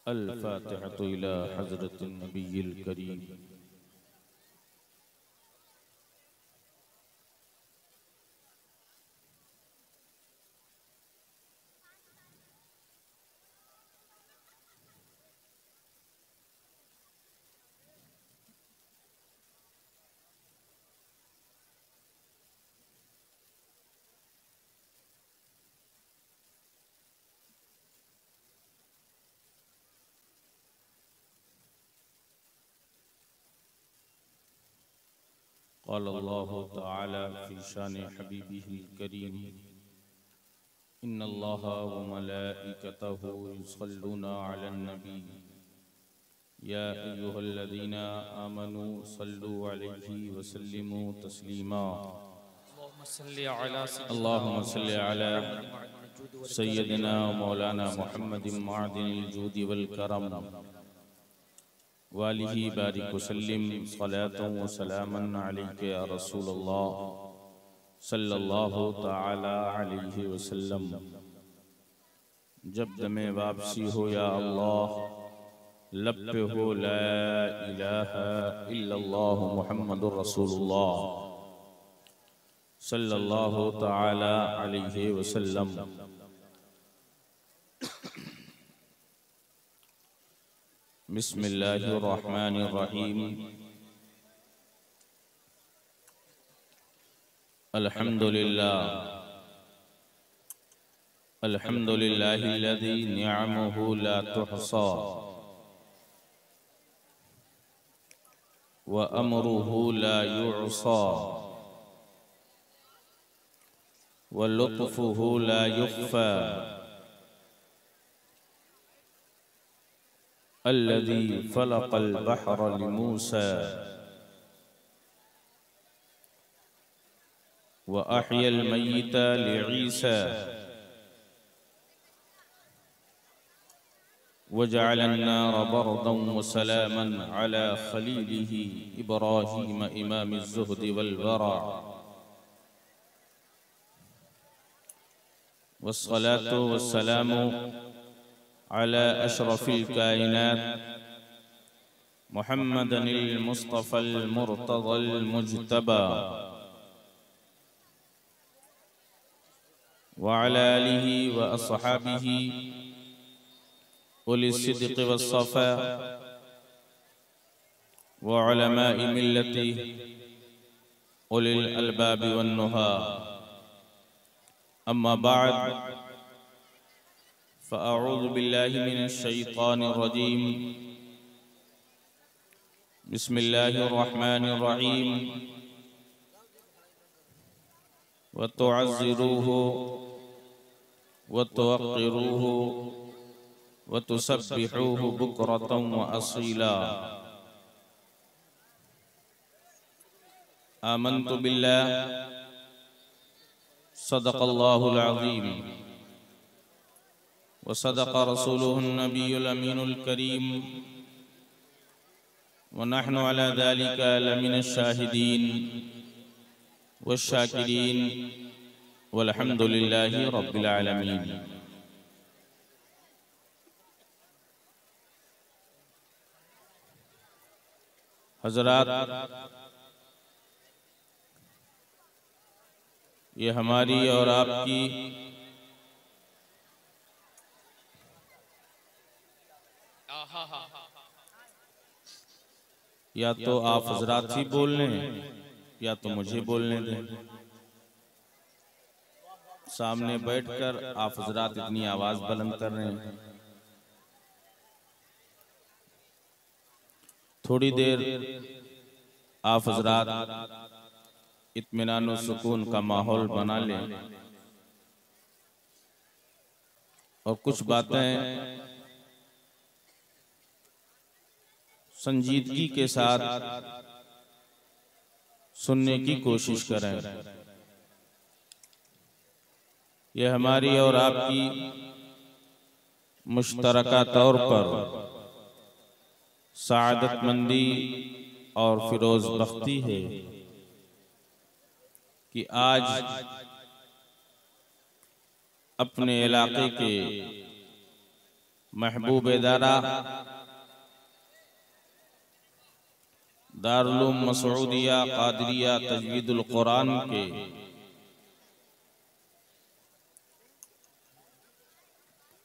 अल-फ़ातिहतु इला हज़रतिन नबिय्यिल करीम। क़ाल अल्लाहु तआला फ़ी शानि हबीबिहिल करीम इन्नल्लाहा व मलाइकतहु युसल्लूना अलन नबी या अय्युहल्लज़ीना आमनू सल्लु अलैहि व सल्लिमू तस्लीमा। अल्लाहुम्मा सल्लि अला सय्यदिना व मौलाना मुहम्मदिन मअदिनिल जूदि वल करम वालिही बारिक वसल्लिम सलातन व सलामन अलैका या रसूलल्लाह सल्लल्लाहु तआला अलैहि वसल्लम। जब दमे वापसी हो या अल्लाह, लब पे हो ला इलाहा इल्लल्लाह मुहम्मदुर रसूलुल्लाह सल्लल्लाहु तआला अलैहि वसल्लम। बिस्मिल्लाहिर रहमानिर रहीम। अल्हम्दुलिल्लाहिल्लज़ी निअमुहु ला तुहसा व अमरुहु ला युअसा व लुत्फुहु ला युख्फा अल्लज़ी फ़लक़ल बहरा लिमूसा व अह्यल मय्यिता लिईसा व जअलन नार बरदन व सलामन अला खलीलिही इब्राहीम इमामिज़ ज़ुहद वल वरा वस्सलातु वस्सलामु अला अशरफिल कायनात मुहम्मदिनिल मुस्तफ़ल मुर्तज़ल मुज्तबा व अला आलिही व अस्हाबिही उलिस सिद्क़ वस्सफ़ा व उलमाए मिल्लतिही उलिल अलबाब वन्नुहा। अम्मा बाद फ़अऊज़ु बिल्लाहि मिनश शैतानिर रजीम। बिस्मिल्लाहिर रहमानिर रहीम। व तुअज़्ज़िरूहु व तुवक़्क़िरूहु व तुसब्बिहूहु बुक्रतन व असीला। आमन्तु बिल्लाह सदक़ल्लाहुल अज़ीम व सदक़ रसूलुहुन नबियुल अमीनुल करीम व नहनु अला ज़ालिका लमिनश शाहिदीन वश्शाकिरीन वल्हम्दुलिल्लाहि रब्बिल आलमीन। हज़रात, ये हमारी और आपकी या तो आप हजरात ही बोल लें या तो मुझे बोलने दें। सामने बैठकर आप हजरात इतनी आवाज बुलंद कर रहे हैं। थोड़ी देर आप हजरात इत्मीनान और सुकून का माहौल बना लें और कुछ बातें संजीदगी के साथ सुनने की कोशिश करें। यह हमारी और आपकी मुश्तरका तौर पर सआदतमंदी और फिरोज बख्ती है कि आज अपने इलाके के महबूब दारा दारुल उलूम मसऊदिया कादरिया तजवीदुल कुरान के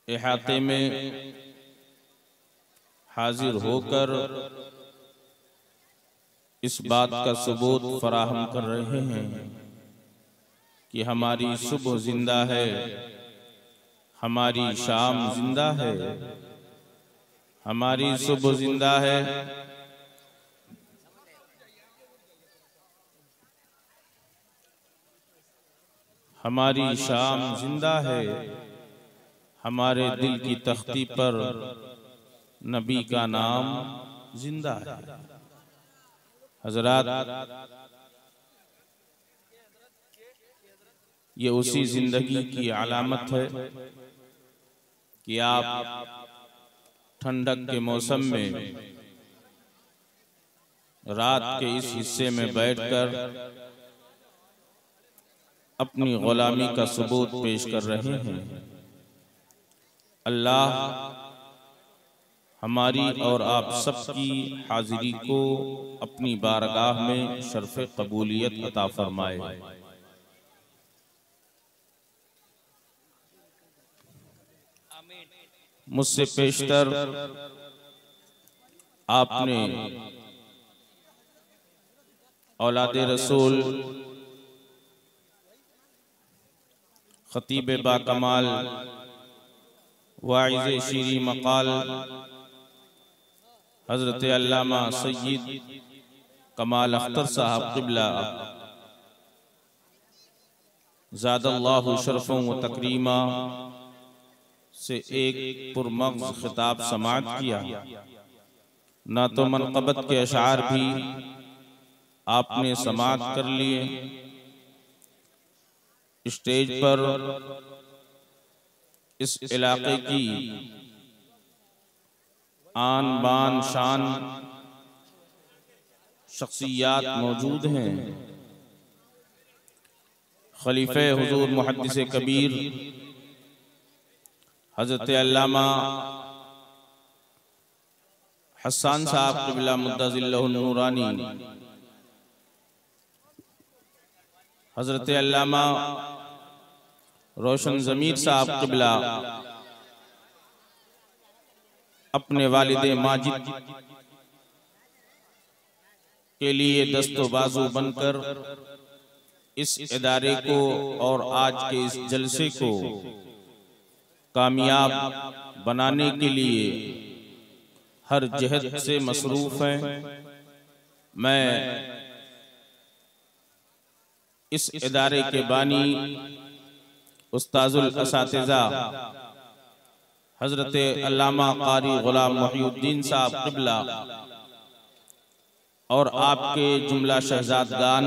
इहाते में हाजिर होकर इस बात का सबूत फराहम कर रहे हैं कि हमारी सुबह जिंदा है, हमारी शाम जिंदा है, हमारी सुबह जिंदा है, हमारी शाम जिंदा है, हमारे दिल की तख्ती पर नबी का नाम जिंदा है। हजरात, ये उसी जिंदगी की अलामत है कि आप ठंडक के मौसम में रात के इस हिस्से में बैठकर अपनी गुलामी का सबूत पेश कर रहे हैं। अल्लाह हमारी और आप सबकी हाजिरी को अपनी बारगाह में शर्फ़े कबूलियत अता फरमाए। मुझसे पेशतर आपने औलादे रसूल खतीब बाकमाल वाइज़े शीरी मकाल हजरत अल्लामा सय्यद कमाल अख्तर साहब क़िबला ज़ादल्लाहु शरफ़ों व तकरीमा से एक पुरमग़्ज़ खिताब समाअत किया। ना तो मनक़बत के अशार भी आपने समाअत कर लिए, स्टेज पर इस इलाके की आन बान शान शख्सियात मौजूद हैं। खलीफे हुजूर मुहद्दिस कबीर हज़रत अल्लामा हसन साहब क़िबला मुद्दज़िल्लहुल नूरानी, हज़रत अल्लामा रोशन ज़मीर साहब क़िबला अपने वालिदे माजिद के लिए दस्तो बाजू बनकर इस इदारे को और आज के इस जलसे को कामयाब बनाने के लिए हर जहद से मसरूफ़ हैं। मैं इस इदारे के बानी उस्ताजुल असातिज़ा हजरत अल्लामा क़ारी ग़ुलाम मुहिउद्दीन साहब क़िबला और आपके जुमला शहजादगान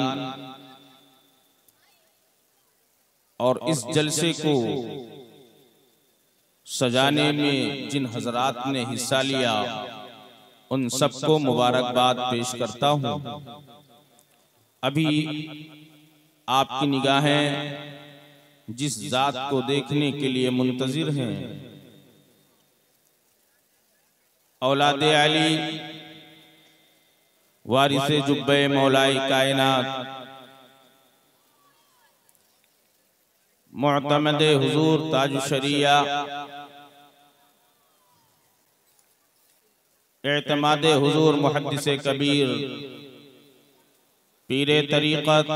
और इस जलसे को सजाने में जिन हजरात ने हिस्सा लिया उन सबको मुबारकबाद पेश करता हूँ। अभी आपकी निगाहें जिस जात को देखने के लिए मुंतजिर हैं, औलादे अली वारिसे जुब्बे मौलाए कायनात मुअतमदे हुजूर ताज शरिया एतमादे हुजूर मुहद्दिसे कबीर पीरे तरीक़त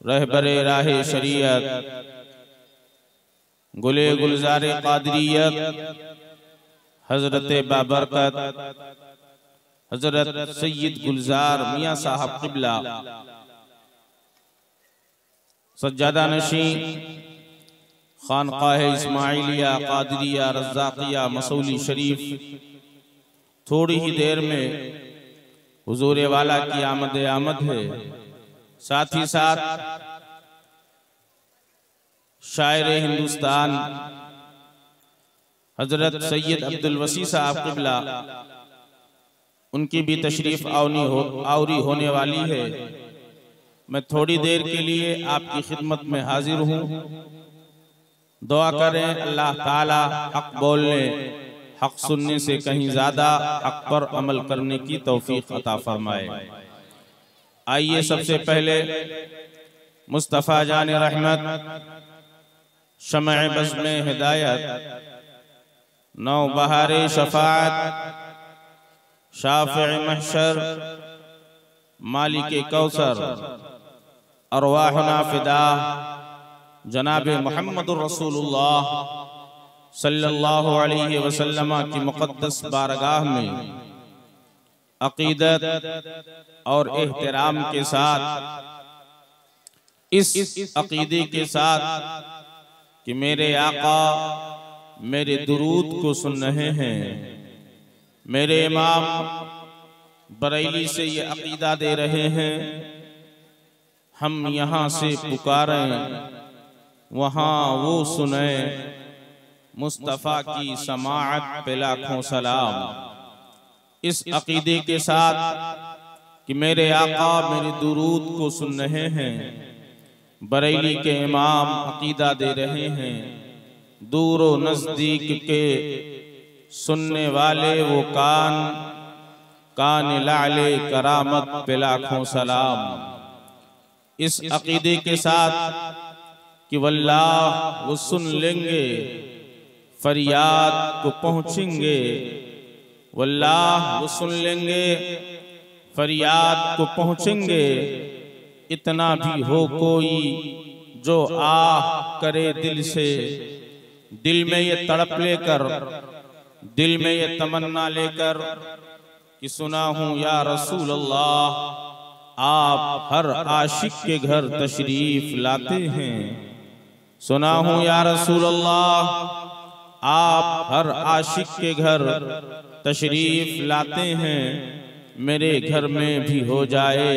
रहबरे राहे शरीयत गुले गुलजारे कादरियत हजरत बाबरकत हजरत सय्यद गुलजार मियाँ साहब क़िबला सज्जादा नशी खानकाह इस्माइलिया कादरिया रज़्ज़ाक़िया मसौली शरीफ थोड़ी ही देर में हुजूर वाला की आमद है। साथ ही साथ शायर हिंदुस्तान हजरत सैयद अब्दुल वसी साहब क़िबला उनकी भी तशरीफ आवरी होने वाली है। मैं थोड़ी देर के लिए आपकी खिदमत में हाजिर हूँ। दुआ करें अल्लाह ताला हक बोलने हक सुनने से कहीं ज्यादा हक पर अमल करने की तौफीक अता फरमाए। आइए सबसे पहले मुस्तफ़ा जाने रहमत शमअ बज़्म हिदायत नौ बहारे शफाअत शाफ़िअ महशर मालिक कौसर अरवाहना फिदा जनाब मुहम्मदुर रसूलुल्लाह सल्लल्लाहु अलैहि वसल्लम की मुक़द्दस बारगाह में अक़ीदत और एहतराम के साथ इस अक़ीदे के साथ कि मेरे आका मेरे दुरूद को सुन रहे हैं, मेरे इमाम बरेली से ये अक़ीदा दे रहे हैं, हम यहाँ से पुकारें वहाँ वो सुने, मुस्तफ़ा की समाअत पे लाखों सलाम। इस अक़ीदे के साथ कि मेरे आका मेरे दुरूद को सुन रहे हैं, बरेली के इमाम अक़ीदा दे रहे हैं, दूर व नज़दीक के सुनने वाले वो कान लाले करामत पे लाखों सलाम। इस अक़ीदे के साथ कि वल्लाह वो सुन लेंगे, फरियाद को पहुँचेंगे, वल्लाह वो सुन लेंगे, फरियाद को पहुँचेंगे। इतना भी हो कोई जो आह करे दिल से, दिल में ये तड़प लेकर, दिल में ये तमन्ना लेकर कि सुना हूँ या रसूल अल्लाह आप हर आशिक के घर तशरीफ लाते हैं, सुना हूँ या रसूल अल्लाह आप हर आशिक के घर तशरीफ लाते हैं, मेरे घर में भी हो जाए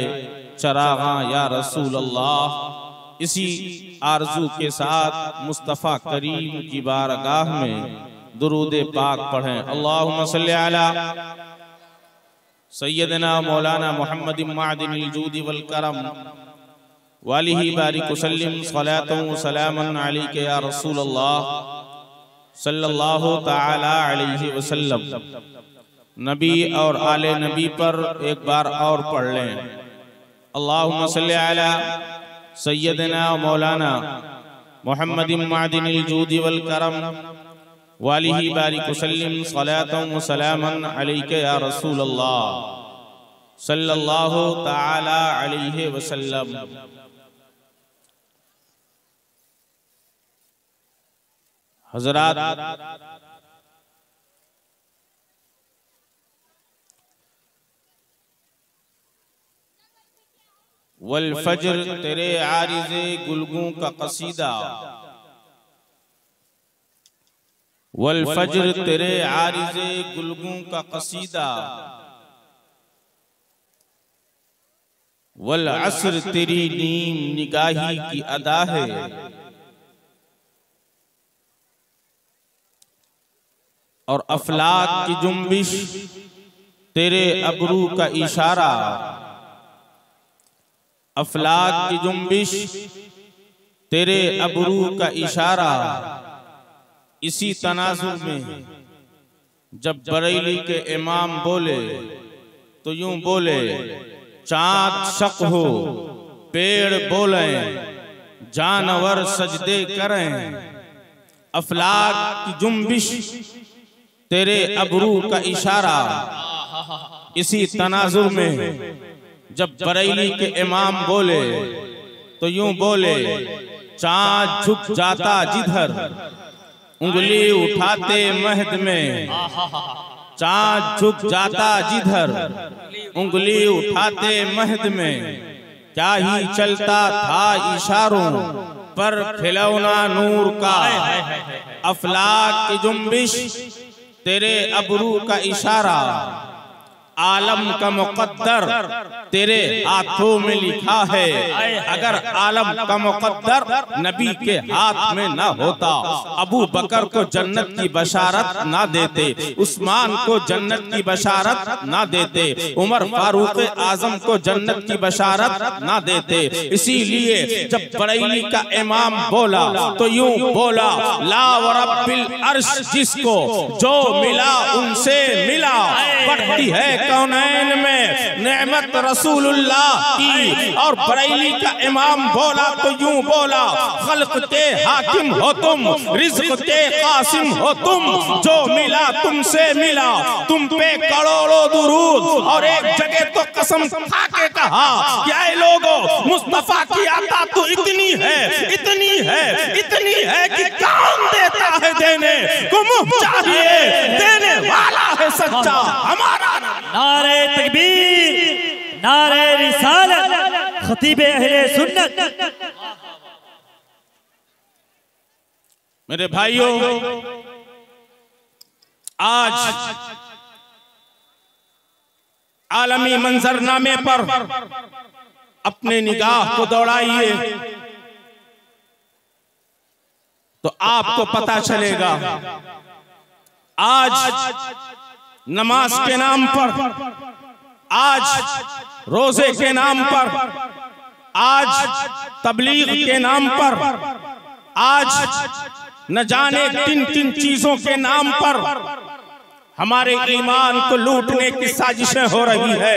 चरागा या रसूल अल्लाह। इसी आरज़ू के साथ मुस्तफ़ा करीम की बारगाह में दुरूद पाक पढ़ें। अल्लाहुम्मा सल्ली अला सय्यदना मौलाना मुहम्मद मादिनिल जूद वल करम वालिही बारिक वसल्लिम सलातन व सलामन अलैका या रसूल अल्लाह सल्लल्लाहु तआला अलैहि वसल्लम। नबी और आले नबी पर एक बार और पढ़ लें। अल्लाहुम्मा सल्ली अला सय्यदना मौलाना मुहम्मद मादिनिल जूद वल करम वालिही बारिक वसल्लिम सलातन व सलामन अलैका या रसूल अल्लाह सल्लल्लाहु तआला अलैहि वसल्लम। हज़रात, वल फज्र तेरे आरिज़े गुलगों का कसीदा, वल फज्र तेरे आरिज़े गुलगों का कसीदा, वल अस्र तेरी नीम निगाही की अदा है, और अफलाक की जुम्बिश तेरे अबरू का इशारा, अफलाक की जुम्बिश तेरे अबरू का इशारा। इसी तनाजुर में जब बरेली के इमाम बोले तो यूं बोले, चाँद शक हो पेड़ बोले जानवर सजदे करें, अफलाक की जुम्बिश तेरे अबरू का इशारा। इसी तनाजुर में जब बरेली के इमाम बोले तो यूं बोले, चाँद झुक जाता जिधर उंगली उठाते महद में, चाँद झुक जाता जिधर उंगली उठाते महद में, क्या ही चलता था इशारों पर खिलौना नूर का, अफलाक की जुम्बिश तेरे अबरू का इशारा। आलम का मुकद्दर तेरे हाथों में लिखा है। अगर आलम का मुकद्दर नबी के हाथ में ना होता, अबू बकर को जन्नत की बशारत ना देते, उस्मान को जन्नत की बशारत ना देते, उमर फारूक आजम को जन्नत की बशारत ना देते। इसीलिए जब बरेली का इमाम बोला तो यूं बोला, ला व रब्बिल अर्श जिसको जो मिला उनसे मिला, बढ़ती है कौनैन में नेमत रसूलुल्लाह की। और बरेली का इमाम बोला तो यूं बोला, खल्क के हाकिम हो तुम, रिज़्क के कासिम हो तुम, जो मिला तुमसे मिला, तुम पे करोड़ों दुरूद। और एक जगह तो कसम खा के कहा कि ऐ लोगों, मुस्तफा की अता तो इतनी है, इतनी है, इतनी है कि कौन देता है देने को मुँह चाहिए, देने वाला है सच्चा हमारा। नारे तकबीर, नारे रिसालत, खतीबे अहले सुन्नत। मेरे भाइयों, आज आलमी मंजरनामे पर अपने निगाह को दौड़ाइए तो आपको पता चलेगा आज नमाज के नाम पर, आज रोजे के नाम पर, आज तबलीग के नाम पर, आज न जाने किन किन चीजों के नाम पर हमारे ईमान को लूटने की साजिशें हो रही है।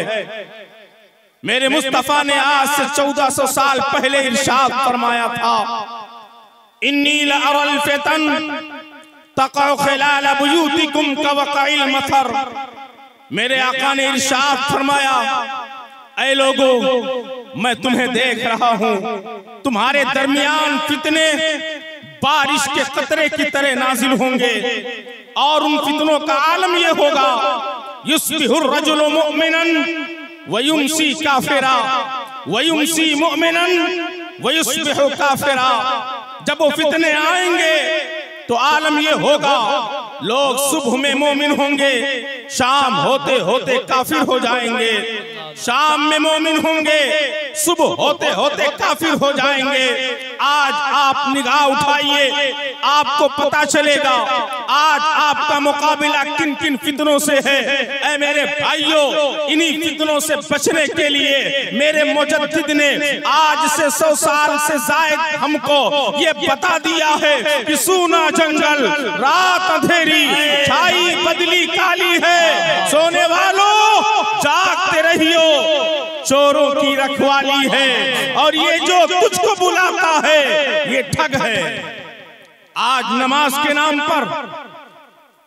मेरे मुस्तफा ने आज से 1400 साल पहले इरशाद फरमाया था, इन्नी लअरल फितन तक़अ खिलाल बुयूतिकुम कवक़इल मतर। मेरे आका ने इरशाद फरमाया, ऐ लोगों, मैं तुम्हें देख रहा हूं, तुम्हारे दरमियान फितने बारिश के कतरे की तरह नाजिल होंगे। और उन फितनों का आलम यह होगा, युस्बिहुर रजुलु मुमिनन व युमसी काफिरा व युमसी मुमिनन व युस्बिहु काफिरा। जब वो फितने आएंगे तो आलम ये होगा, लोग सुबह में मोमिन होंगे, शाम होते होते काफिर हो जाएंगे, शाम में मोमिन होंगे, सुबह होते होते काफिर हो जाएंगे। आज आप निगाह उठाइए, आपको पता चलेगा आज आपका मुकाबला किन किन फितनों से है। ऐ मेरे भाइयों, इन्हीं फितनों से बचने के लिए मेरे मुजद्दिद ने आज से 100 साल से ज़ायद हमको ये बता दिया है कि सूना जंगल, रात अंधेरी, छाई बदली काली है, सोने वालों जागते रहियो, चोरों की रखवाली है, और ये जो तुझको बुलाता है ये ठग है। आज नमाज के नाम पर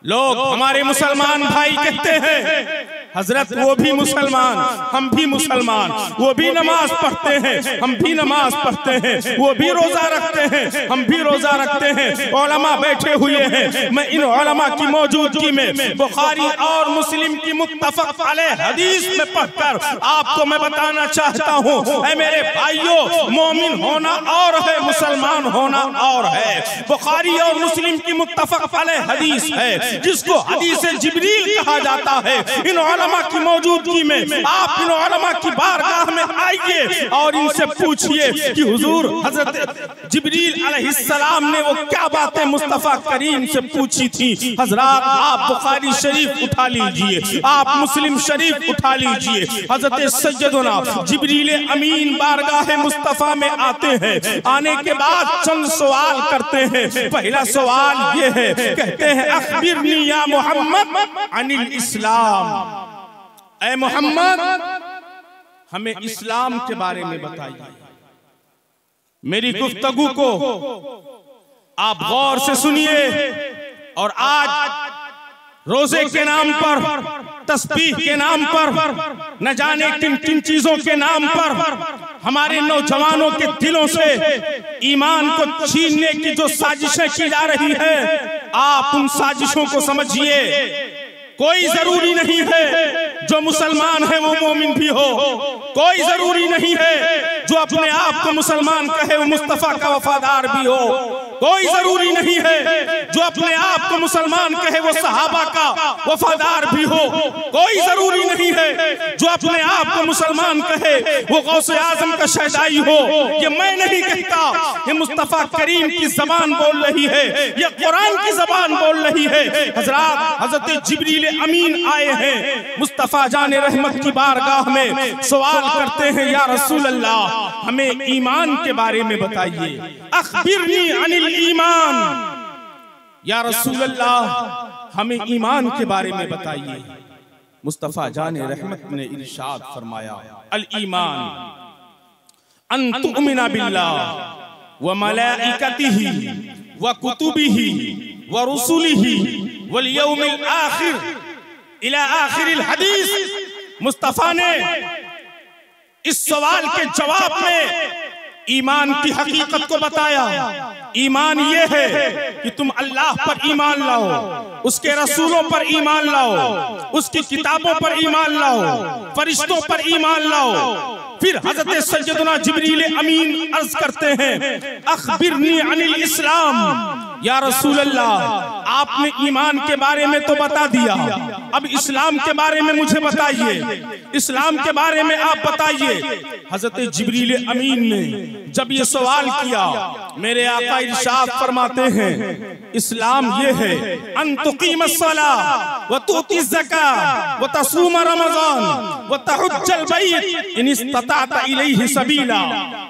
लोग, हमारे मुसलमान भाई कहते हैं, हजरत वो भी मुसलमान, हम भी मुसलमान, वो भी नमाज पढ़ते हैं, हम भी नमाज पढ़ते हैं, वो भी रोजा रखते हैं, हम भी रोजा रखते हैं, उलमा बैठे हुए हैं। मैं इन उलमा की मौजूदगी में बुखारी और मुस्लिम की मुत्तफक अलैह हदीस में पढ़कर आपको मैं बताना चाहता हूँ, ऐ मेरे भाइयों, मोमिन होना और है, मुसलमान होना और है। बुखारी और मुस्लिम की मुत्तफक अलैह हदीस है, जिसको हदीस जिब्रील कहा जाता है। इन उलमा की मौजूदगी में आप इन उलमा की बारगाह में आइए और इनसे पूछिए कि हुजूर हजरत जिब्रील अलैहिस्सलाम ने वो क्या बातें मुस्तफा करीम से पूछी थी। हजरात, आप बुखारी शरीफ उठा लीजिए, आप मुस्लिम शरीफ उठा लीजिए। हजरत सैयदना जिब्रील अमीन बारगाह मुस्तफा में आते हैं, आने के बाद चंद सवाल करते हैं। पहला सवाल ये है, कहते हैं अखबिरनी या मोहम्मद अनिल इस्लाम, ऐ मोहम्मद हमें इस्लाम के बारे में बताइए। मेरी गुफ्तगू को आप गौर से सुनिए। और आज रोजे के नाम पर, तस्बीह के नाम पर, न जाने किन किन चीजों के नाम पर हमारे नौजवानों के दिलों से ईमान को छीनने की जो साजिशें की जा रही है, आप उन साजिशों को समझिए। कोई जरूरी नहीं है जो मुसलमान है वो मोमिन भी हो, कोई जरूरी नहीं है जो अपने आप को मुसलमान कहे वो मुस्तफा का वफादार भी हो, कोई जरूरी नहीं है जो अपने आप को मुसलमान कहे वो सहाबा का वफादार भी हो, कोई जरूरी नहीं है जो अपने आप को मुसलमान कहे वो गौसे आजम का शहदाई हो। ये मैं नहीं कहता, ये मुस्तफा करीम की जबान बोल रही है, ये कुरान की जबान बोल रही है। हजरत जिब्रील अमीन आए हैं मुस्तफा जाने रहमत की बारगाह में, सवाल करते हैं या रसूल अल्लाह हमें ईमान के बारे में बताइए, अखबिरनी अनिल ईमान, या रसूल अल्लाह हमें ईमान के बारे में बताइए। मुस्तफा जाने रहमत ने इरशाद फरमाया, अल ईमान अन तुमिना बिल्लाह व मलाइकतिही व कुतुबिही व रुसुलिही वल यौमिल आखिर इला आखिरिल हदीस। मुस्तफा ने इस सवाल के जवाब में ईमान की हकीकत को बताया। ईमान ये है कि तुम अल्लाह पर ईमान लाओ, उसके रसूलों पर ईमान लाओ, उसकी किताबों पर ईमान लाओ, फरिश्तों पर ईमान लाओ। फिर हजरत सैयदना जिब्रील अमीन अर्ज करते हैं, अखबिरनी अनिल इस्लाम, या रसूल अल्लाह आपने ईमान के बारे में तो बता दिया, अब इस्लाम के बारे में मुझे बताइए, इस्लाम के बारे में आप बताइए। हजरत जिब्रील अमीन ने जब ये सवाल किया, मेरे आका इरशाद फरमाते हैं, इस्लाम ये है अन तुकीमस सलाह व तुती ज़कात व तसूम रमज़ान व तहुज्जल बैत इन इस्तताअत इलैहि सबीला।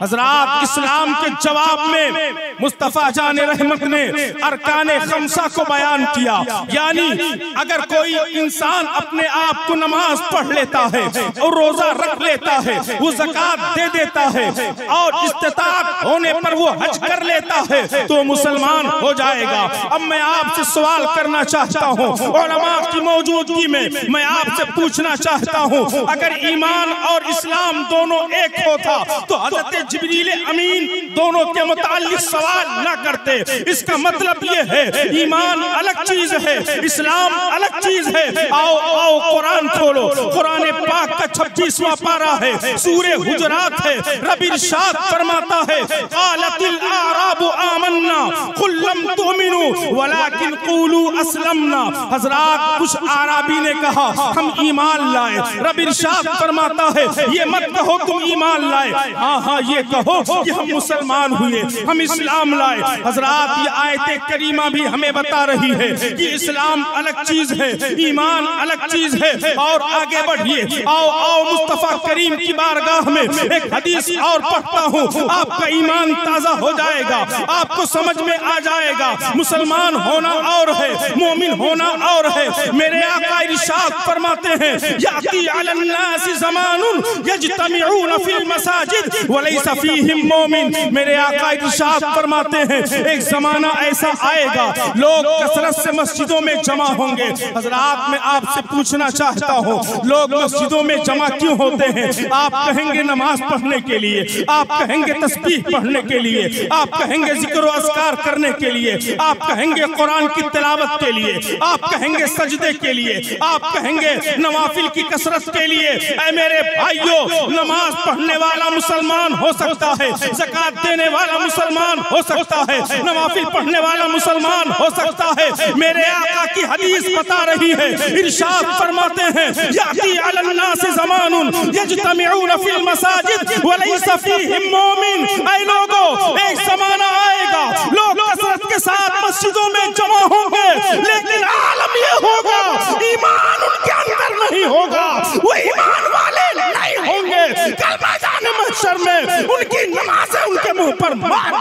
हजरात, इस्लाम के जवाब में मुस्तफा जाने रहमत ने अरकाने खमसा को बयान किया, यानी अगर कोई इंसान अपने आप को नमाज पढ़ लेता है और रोजा रख लेता है, वो ज़कात दे देता है और इस्तिताअत होने पर वो हज कर लेता है तो मुसलमान हो जाएगा। अब मैं आपसे सवाल करना चाहता हूँ, उलमा की मौजूदगी में मैं आपसे पूछना चाहता हूँ, अगर ईमान और इस्लाम दोनों एक होता तो हजरत जिब्रील अमीन दोनों के मुताल्लिक सवाल न करते। इसका मतलब ये है ईमान अलग चीज है, इस्लाम अलग चीज है। आओ आओ कुरान खोलो, कुरान पाक का 26वां पारा है, सूरे हुजरात है। रब इरशाद फरमाता है, क़ालतिल आराबु आमन्ना कुल लम तुमिनु वलाकिन क़ूलू अस्लमना। हजरात, कुछ आराबी ने कहा हम ईमान लाए। रब इरशाद फरमाता है, ये मत कहो तुम ईमान लाए, हाँ हाँ ये कहो कि हम मुसलमान हुए, हम इस्लाम लाए। हजरात, ये आयत करीमा भी हमें बता रही है कि इस्लाम अलग चीज है, ईमान अलग चीज है। और आगे बढ़िए, आओ आओ मुस्तफा करीम की बारगाह में एक हदीस और पढ़ता हूँ, आपका ईमान ताजा हो जाएगा, आपको समझ में आ जाएगा मुसलमान होना और है, मोमिन होना और है। मेरे आका इरशाद फरमाते हैं, याती अलन नासी ज़मानुन यज्तमिऊन फिल मसाजिद वलैसा फीहिम मोमिन। मेरे आका इरशाद फरमाते हैं, एक जमाना ऐसा आएगा लोग कसरत से मस्जिदों में जमा होंगे। हजरात, मैं आपसे पूछना चाहता हूँ, लोग मस्जिदों में जमा क्यों होते हैं? आप कहेंगे नमाज पढ़ने के लिए, आप कहेंगे तस्बीह पढ़ने के लिए, आप कहेंगे जिक्र व अस्कार करने के लिए, आप कहेंगे कुरान की तिलावत के लिए, आप कहेंगे सजदे के लिए, आप कहेंगे नवाफिल की कसरत के लिए। ऐ मेरे भाइयों, नमाज पढ़ने वाला मुसलमान हो सकता है, ज़कात देने वाला मुसलमान हो सकता है, नवाफिल पढ़ने वाला मुसलमान हो सकता है। मेरे आका की हदीस बता रही है, इरशाद फरमाते हैं, याती अलन नासी ज़मानुन यज्तमिऊन फिल मसाजिद वलैसा फीहिम मोमिन। ऐ लोगों, एक ज़माना आएगा लोग कसरत के साथ मस्जिदों में जमा होंगे, लेकिन आलम ये होगा ईमान उनके अंदर नहीं होगा, वो ईमान वाले नहीं होंगे। कल मैदान महशर में उनकी नमाज़ें उनके मुंह पर मार।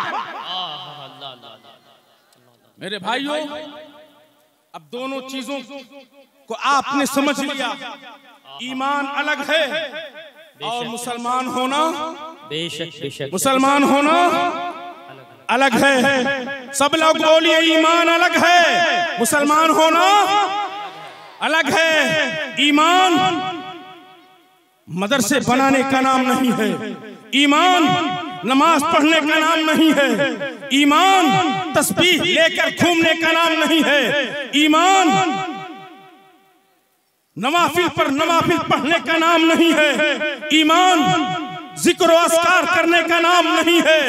मेरे भाइयों, अब दोनों चीजों को आपने समझ लिया, ईमान अलग है और मुसलमान होना, बेशक बेशक मुसलमान होना अलग है। सब लोग बोलिए, ईमान अलग है, मुसलमान होना अलग है। ईमान मदरसे बनाने का नाम नहीं है, ईमान नमाज पढ़ने का नाम नहीं है, ईमान तस्बीह लेकर घूमने का नाम नहीं है, ईमान नवाफिल पर नवाफिल पढ़ने का नाम नहीं है। ईमान जिक्र अस्कार करने का नाम नहीं है।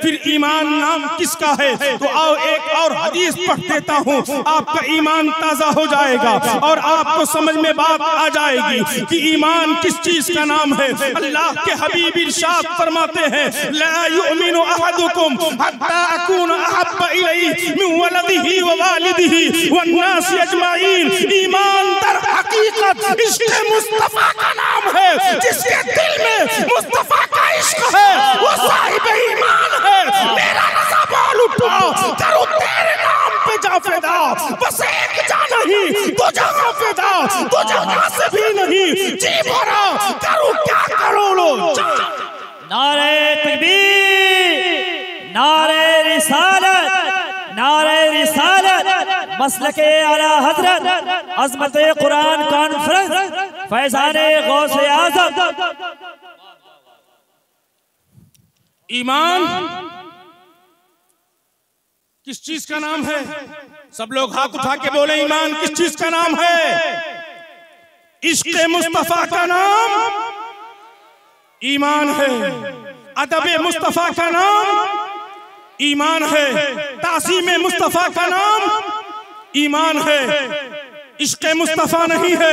फिर ईमान नाम किसका है? तो आओ एक और हदीस पढ़ देता हूँ, आपका ईमान ताजा हो जाएगा और आपको समझ में बात आ जाएगी कि ईमान किस चीज का नाम है। अल्लाह के हबीब इरशाद फरमाते हैं, ला युमिनु अहदुकुम हत्ता अकून अहब्बा इलैहि मिन वलदिही व वालिदिही वन नास अजमाइन। ईमान दर हकीकत इश्क़ मुस्तफा का नाम है। जिसके दिल में मुस्तफा का इश्क है वो साहिब ईमान है। मेरा रज़ा बोल उठा, करूं तेरे नाम पे जा फिदा। बस एक जा नहीं दो जगह फिदा, दो जगह से भी नहीं जी भरा करूं क्या करोड़ों। नारे तकबीर, नारे रिसालत, नारे रिसालत, मसलके आला हजरत, अज़मते कुरान कॉन्फ्रेंस, फैज़ाने गौसे आज़म। ईमान किस चीज का नाम है? सब लोग हाथ उठा के बोले, ईमान किस चीज का नाम है? इश्क़ मुस्तफा का नाम ईमान है। अदब मुस्तफा का नाम ईमान है। ताज़ीम मुस्तफा का नाम ईमान है। इश्क़ मुस्तफ़ा नहीं है,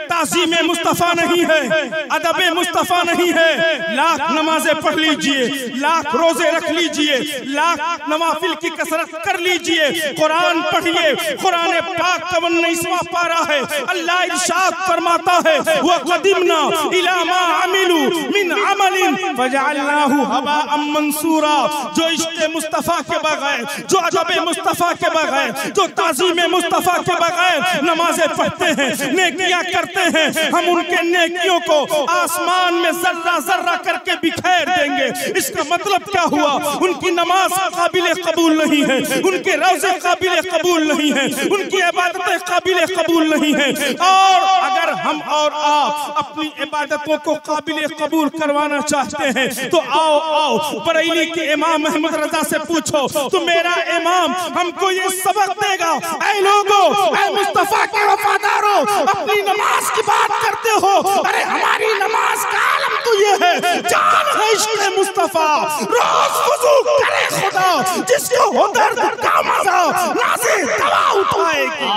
ताज़ीम मुस्तफ़ा नहीं है, अदब मुस्तफ़ा नहीं है। लाख नमाजें पढ़ लीजिए, लाख रोजे रख लीजिए, लाख नवाफिल की कसरत कर लीजिए, कुरान पढ़िए। कुरान पाक का 19वां पारा है। अल्लाह इरशाद फरमाता है, व क़दिमना इला मा अमिलू मिन अमलिन फजअलनाहु हबाअम मंसूरा। जो इश्क़ मुस्तफ़ा के बगैर, जो अदब मुस्तफ़ा के बगैर, जो ताज़ीम मुस्तफ़ा के बगैर नमाजें पढ़ते हैं, नेकियां करते हैं, हम उनके नेकियों को आसमान में जर्रा जर्रा करके बिखेर देंगे। इसका मतलब क्या हुआ? उनकी नमाज काबिल कबूल नहीं है, उनके रोजे काबिल कबूल नहीं है, उनकी इबादतें काबिल कबूल नहीं है। और अगर हम और आप अपनी इबादतों को काबिल कबूल करवाना चाहते हैं तो आओ आओ बरेली के इमाम अहमद रजा से पूछो, तो मेरा इमाम हमको ये सबक देगा। ऐ लोगों, ऐ मुस्तफा के वफादारों, अपनी नमाज की बात करते हो। अरे हमारी नमाज का आलम तो ये है, जान है इश्क़ मुस्तफा। रोज वुज़ू करे खुदा, जिसको हो दर्द का मजा, नाज़े दवा उठाएगी।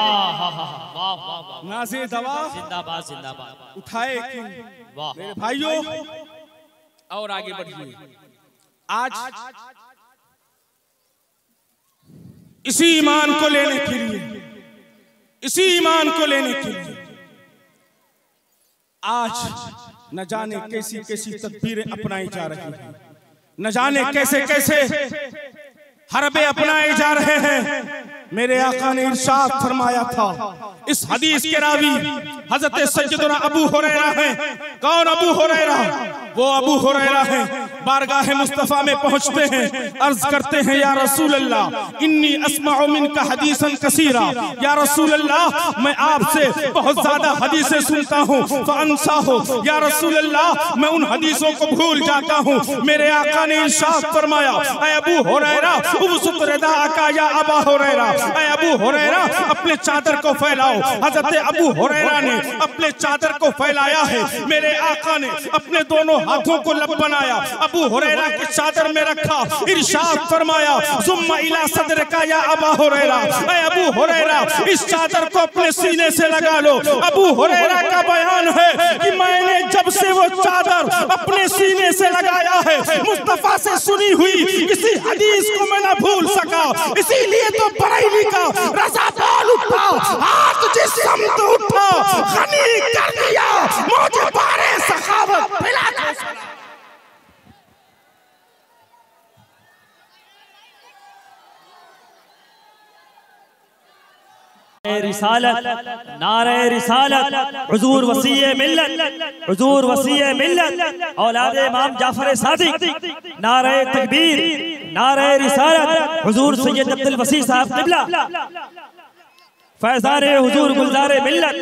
नाज़े दवा जिंदाबाद जिंदाबाद उठाएगी। मेरे भाइयों और आगे बढ़िए। आज इसी ईमान को लेने के लिए, इसी ईमान को लेने के लिए आज न जाने कैसी कैसी तदबीरें अपनाई जा रही हैं, न जाने कैसे कैसे हरबे अपनाए जा रहे हैं। मेरे आका ने इरशाद फरमाया था, इस हदीस के रावी हजरत सैयदना अबू हुरैरा हैं। कौन अबू हुरैरा? वो अबू हुरैरा हैं। बारगाह मुस्तफा में पहुंचते हैं, अर्ज करते हैं, या रसूल अल्लाह इन्नी अस्माउ मिनका हदीसन कसीरा। या रसूल अल्लाह मैं आपसे बहुत ज्यादा हदीसें सुनता हूँ, फअंसा हो। या रसूल अल्लाह मैं उन हदीसों को भूल जाता हूँ। मेरे आका ने इरशाद फरमाया, ऐ अबू हुरैरा उबसुत रिदाअका या अबा हुरैरा, ऐ अबू हुरैरा अपने चादर को फैलाओ। हजरत अबू हुरैरा ने अपने चादर को फैलाया है। मेरे आका ने अपने दोनों हाथों को लब बनाया, अबू हुरैरा की चादर में रखा, इरशाद फरमाया, सुम्मा इला सदरका या अबा हुरैरा, ऐ अबू हुरैरा इस चादर को अपने सीने से लगा लो। अबू हुरैरा का बयान है कि मैंने जब से वो चादर अपने सीने से लगाया है, मुस्तफा से सुनी हुई किसी हदीस को मैं न भूल सका। इसीलिए तो बरेली का रज़ा बोल उठा, हाथ जिस समत उठा, गनी कर दिया मुझे बारे सखावत पिला। रिसालत, नारे रिसालत, हुजूर वसीए मिल्लत, हुजूर वसीए मिल्लत, औलादे इमाम जाफर सादिक। नारे तकबीर, नारे रिसालत, हुजूर सैयद अब्दुल वसी साहब क़िबला, फैज़ाने हुजूर गुलज़ारे मिल्लत,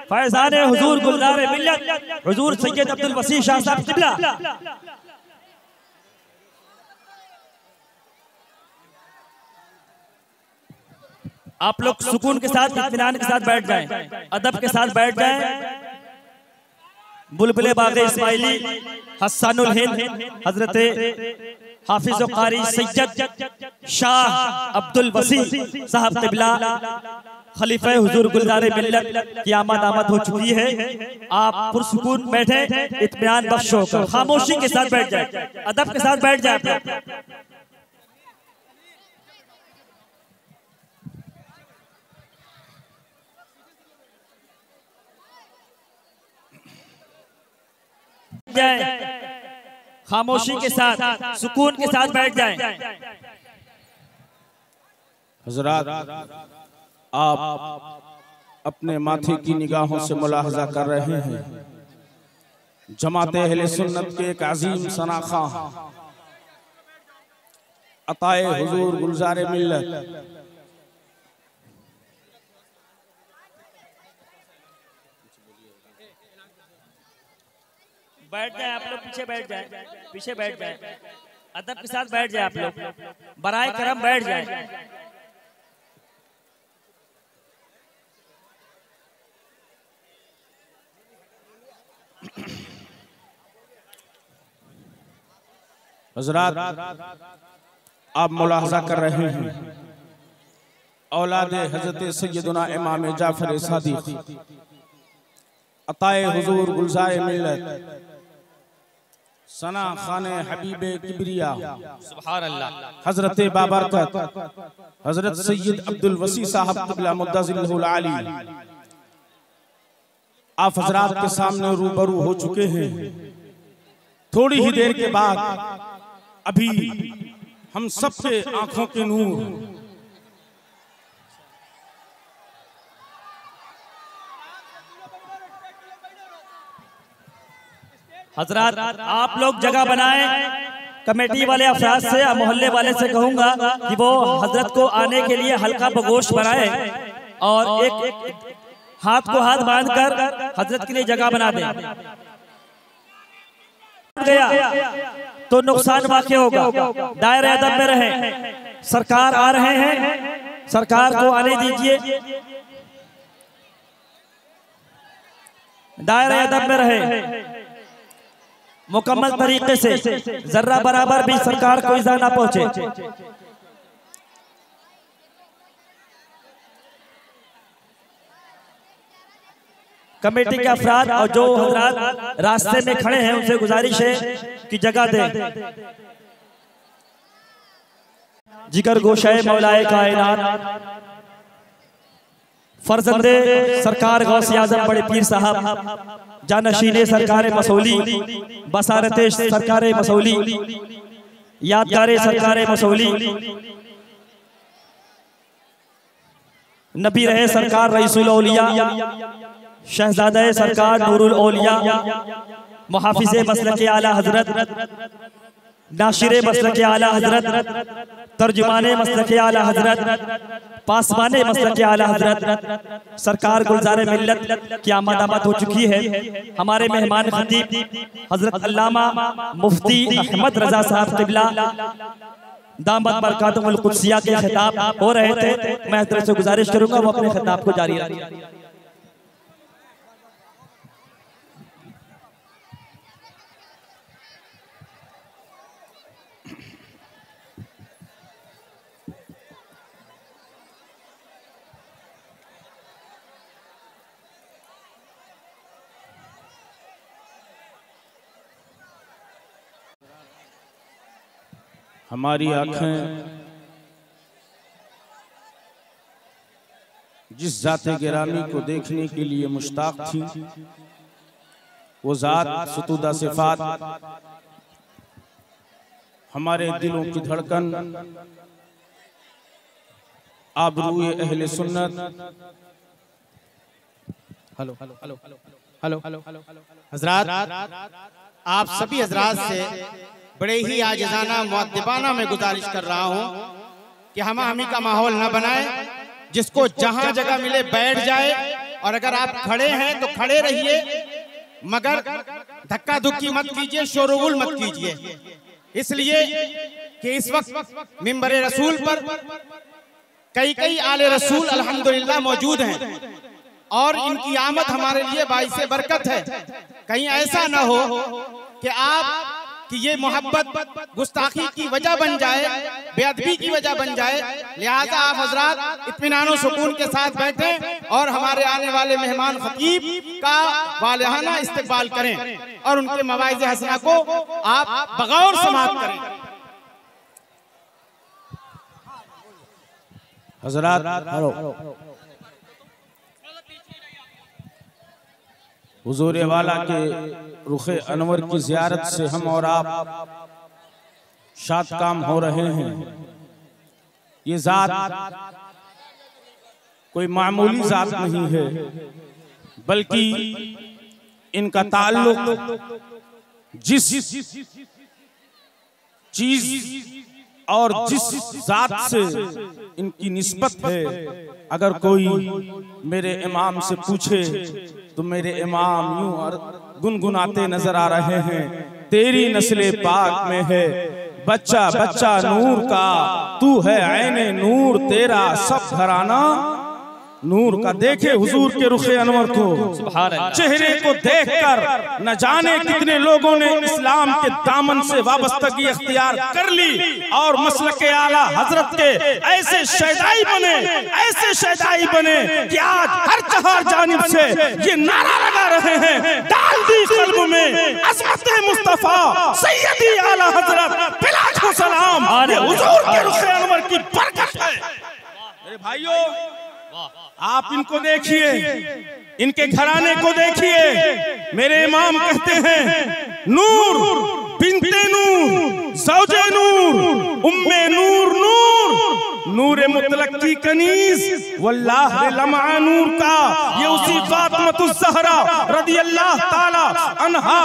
फैज़ाने हुजूर गुलज़ारे मिल्लत, हुजूर सैयद अब्दुल वसी शाह साहब क़िबला। आप लोग सुकून के साथ, इत्मीनान के साथ बैठ जाएं, अदब के साथ बैठ जाएं। बुलबुले बागे इस्माइली हसनुल हिंद हजरत हाफिज कारी सैयद शाह अब्दुल वसी साहब क़िबला खलीफा हुजूर गुलजार मिल्लत की आमद हो चुकी है। आप पुरसुकून बैठे, इत्मीनान बख्श होकर खामोशी के साथ बैठ जाए, अदब के साथ बैठ जाए। खामोशी के साथ, सुकून के साथ बैठ जाएं। हजरात, आप अपने माथे की निगाहों से मुलाहजा कर रहे हैं जमाते अहले सुन्नत के एक अजीम सनाखा अताए हुजूर गुलजार मिल्लत बैठ जाए। आप लोग पीछे बैठ जाए, पीछे बैठ जाए, अदब के साथ बैठ जाए। आप लोग बराए करम बैठ जाए। हजरात, आप मुलाहजा कर रहे हैं औलाद हजरत सैयदना इमाम जाफर सादिक अताए हुजूर गुलजार मिल्लत सना खाने हबीबे किबरिया सुभान अल्लाह हजरत बाबरकत हजरत सैयद अब्दुल वसी साहब क़िबला मुद्दज़िलहुल आली आप हजरात के सामने रूबरू हो चुके हैं। थोड़ी ही देर के बाद अभी हम सबके आंखों के नूर हजरात, आप लोग जगह बनाएं। कमेटी वाले अफराद से या मोहल्ले वाले से कहूंगा कि वो हजरत को आने के लिए हल्का बगोश बनाए और एक हाथ को हाथ बांधकर हजरत के लिए जगह बना दें। गया तो नुकसान वाक़ई होगा। दायरे अदब में रहें। सरकार आ रहे हैं, सरकार को आने दीजिए। दायरे अदब में रहे मुकम्मल तरीके से, जर्रा बराबर भी सरकार को इज़ा ना पहुंचे। कमेटी के अफराद और जो हजरात रास्ते में खड़े हैं उनसे गुजारिश है कि जगह दें। जिगर गोशाए मौलाए कायनात फर्जंदे सरकार गौसे आज़म बड़े पीर साहब जानशीने सरकार मसौली बसारत सरकार मसौली यादगार सरकार मसौली नबी रहे सरकार रईसुल औलिया शहजादा सरकार नूरुल औलिया मुहाफिज़े मसलक आला हजरत नाशिरे मसलक आला हजरत तर्जुमाने मसलक आला हजरत पासवाने मसलक आला हजरत सरकार गुलजार मिल्लत की आमद हो चुकी है। हमारे मेहमान खतीब हजरत अल्लामा मुफ्ती अहमद रजा साहब क़िबला दामत बरकातुहुल कुद्सिया के खिताब हो रहे थे। मैं हजरत से गुजारिश करूंगा वो अपने खिताब को जारी रखें। हमारी आंखें जिस जाते गिरामी को देखने के लिए मुश्ताक थी वो जात सुतूदा सिफात हमारे दिलों की धड़कन आबरूए अहले सुन्नत। Hello hello hello hello hello हजरात, आप सभी हजरात से बड़े ही आजिज़ाना मुअद्दिबाना में गुजारिश कर रहा हूँ कि हम हमी का माहौल न बनाए। जिसको जहाँ जगह मिले बैठ जाए और अगर आप खड़े हैं तो खड़े रहिए, मगर धक्का धुक्की मत कीजिए, शोरगुल मत कीजिए। इसलिए कि इस वक्त मिंबर रसूल पर कई आले रसूल अल्हम्दुलिल्लाह मौजूद हैं और इनकी आमद हमारे लिए बाइसे बरकत है। कहीं ऐसा ना हो कि ये मोहब्बत गुस्ताखी की वजह बन जाए, बेअदबी की वजह बन जाए। लिहाजा आप हजरात इत्मीनान और सुकून के साथ बैठें और हमारे आने वाले मेहमान खतीब का वालिहाना इस्तकबाल करें और उनके मवाइज़ हसना को आप बगौर समाप्त करें। हजरात, हुजूर वाला के रुखे अनवर की ज़ियारत से हम और आप शाद काम हो रहे हैं। ये ज़ात कोई मामूली ज़ात नहीं है, बल्कि इनका ताल्लुक जिस चीज और जिस ज़ात से इनकी निस्बत है, अगर कोई मेरे इमाम से पूछे तो मेरे इमाम यूं गुनगुनाते नजर आ रहे हैं, तेरी नस्ले पाक में है बच्चा बच्चा नूर का, तू है ऐने नूर, तेरा सब घराना नूर का। देखे हुजूर के रुखे अनवर को, चेहरे को देखकर न जाने कितने लोगों ने इस्लाम के दामन से वाबस्तगी अख्तियार कर ली और मसलके आला हजरत के ऐसे शहदाई बने कि आज हर चहार जानिब से ये नारा लगा रहे हैं, डाल दी कल्ब में अज़मत मुस्तफा सैयदी आला हजरत बिलाखों सलाम। ये हुजूर के रुखे अनवर की बरकत है। मेरे भाइयों, आप इनको देखिए, इनके घराने को देखिए। मेरे इमाम कहते हैं नूर बिन्ते नूर ज़ौजे नूर उम्मे नूर नूर नूर मुतलक की कनीज वल्लाह लम्आ नूर का। ये उसी फातिमा ज़हरा रदियल्लाह ताला अन्हा,